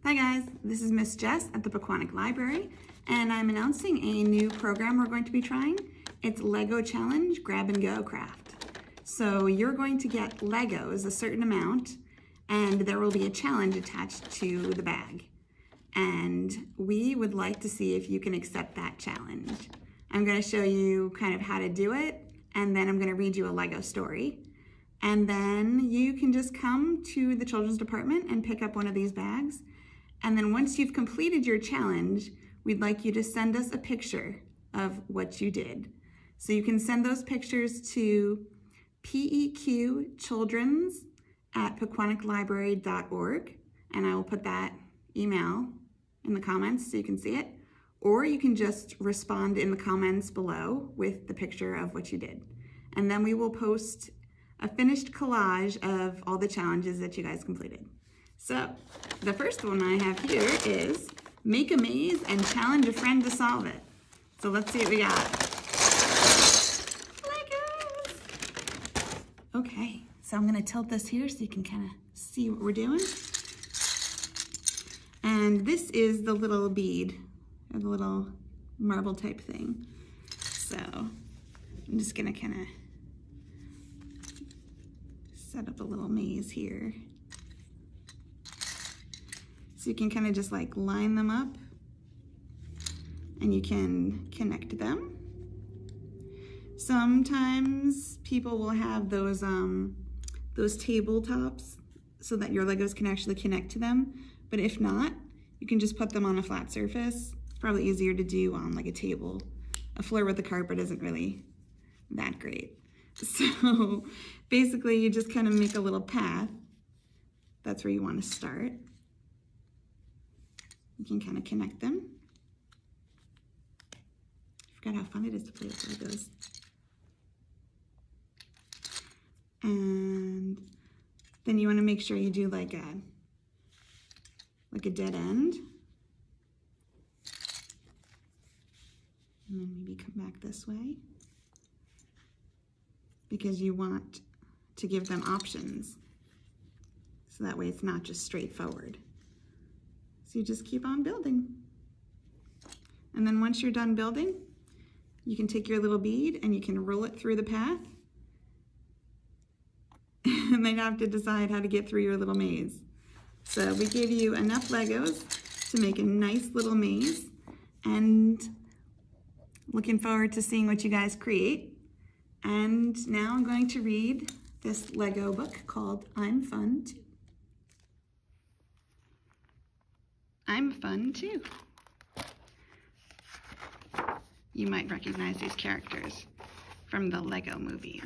Hi guys, this is Miss Jess at the Pequannock Library, and I'm announcing a new program we're going to be trying. It's Lego Challenge Grab and Go Craft. So you're going to get Legos, a certain amount, and there will be a challenge attached to the bag. And we would like to see if you can accept that challenge. I'm going to show you kind of how to do it, and then I'm going to read you a Lego story. And then you can just come to the children's department and pick up one of these bags. And then once you've completed your challenge, we'd like you to send us a picture of what you did. So you can send those pictures to peqchildrens at pequannocklibrary.org, and I will put that email in the comments so you can see it. Or you can just respond in the comments below with the picture of what you did. And then we will post a finished collage of all the challenges that you guys completed. So the first one I have here is make a maze and challenge a friend to solve it. So let's see what we got. Legos! Okay, so I'm gonna tilt this here so you can kind of see what we're doing. And this is the little bead, or the little marble type thing. So I'm just gonna kind of set up a little maze here. So you can kind of just like line them up and you can connect them. Sometimes people will have those tabletops so that your Legos can actually connect to them. But if not, you can just put them on a flat surface. It's probably easier to do on like a table. A floor with a carpet isn't really that great. So basically you just kind of make a little path. That's where you want to start. You can kind of connect them. I forgot how fun it is to play with Legos. And then you want to make sure you do like a dead end. And then maybe come back this way, because you want to give them options. So that way it's not just straightforward. So you just keep on building. And then once you're done building, you can take your little bead and you can roll it through the path. And then you have to decide how to get through your little maze. So we gave you enough Legos to make a nice little maze, and looking forward to seeing what you guys create. And now I'm going to read this Lego book called I'm Fun Too. I'm fun too. You might recognize these characters from the Lego movies.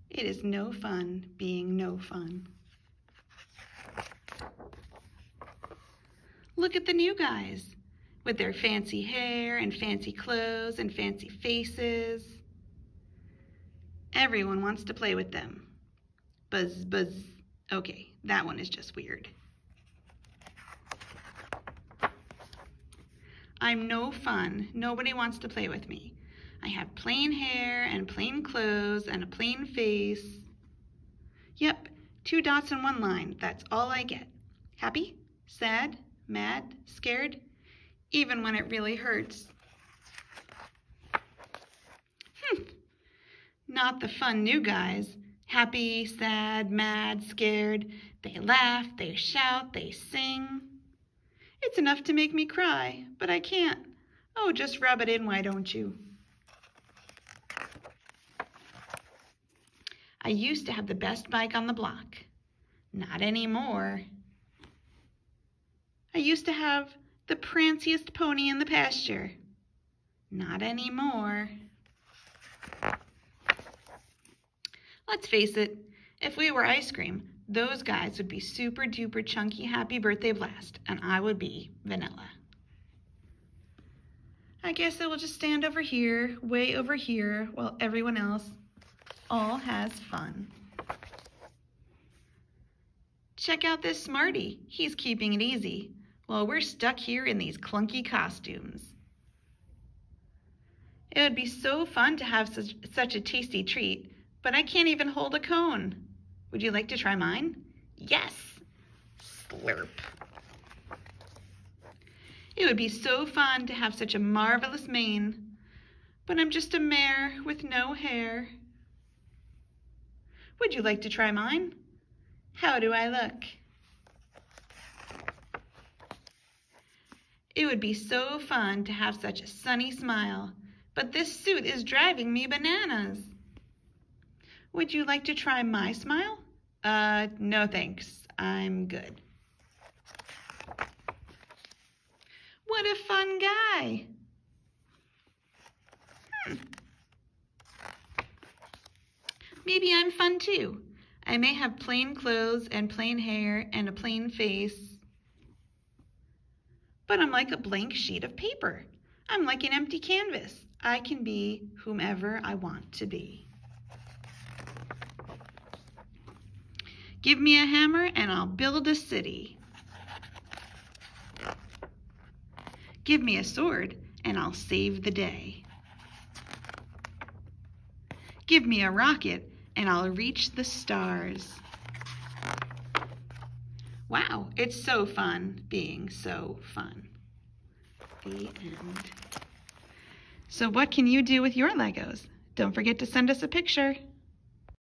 It is no fun being no fun. Look at the new guys with their fancy hair and fancy clothes and fancy faces. Everyone wants to play with them. Buzz, buzz. Okay, that one is just weird. I'm no fun. Nobody wants to play with me. I have plain hair and plain clothes and a plain face. Yep, 2 dots and 1 line. That's all I get. Happy, sad, mad, scared, even when it really hurts. Not the fun new guys. Happy, sad, mad, scared. They laugh, they shout, they sing. It's enough to make me cry, but I can't. Oh, just rub it in, why don't you? I used to have the best bike on the block. Not anymore. I used to have the pranciest pony in the pasture. Not anymore. Let's face it, if we were ice cream, those guys would be super duper chunky happy birthday blast, and I would be vanilla. I guess I will just stand over here, way over here, while everyone else all has fun. Check out this smarty. He's keeping it easy, while we're stuck here in these clunky costumes. It would be so fun to have such a tasty treat, but I can't even hold a cone. Would you like to try mine? Yes! Slurp. It would be so fun to have such a marvelous mane, but I'm just a mare with no hair. Would you like to try mine? How do I look? It would be so fun to have such a sunny smile, but this suit is driving me bananas. Would you like to try my smile? No thanks, I'm good. What a fun guy. Maybe I'm fun too. I may have plain clothes and plain hair and a plain face, but I'm like a blank sheet of paper. I'm like an empty canvas. I can be whomever I want to be. Give me a hammer and I'll build a city. Give me a sword and I'll save the day. Give me a rocket and I'll reach the stars. Wow, it's so fun being so fun. The end. So what can you do with your Legos? Don't forget to send us a picture.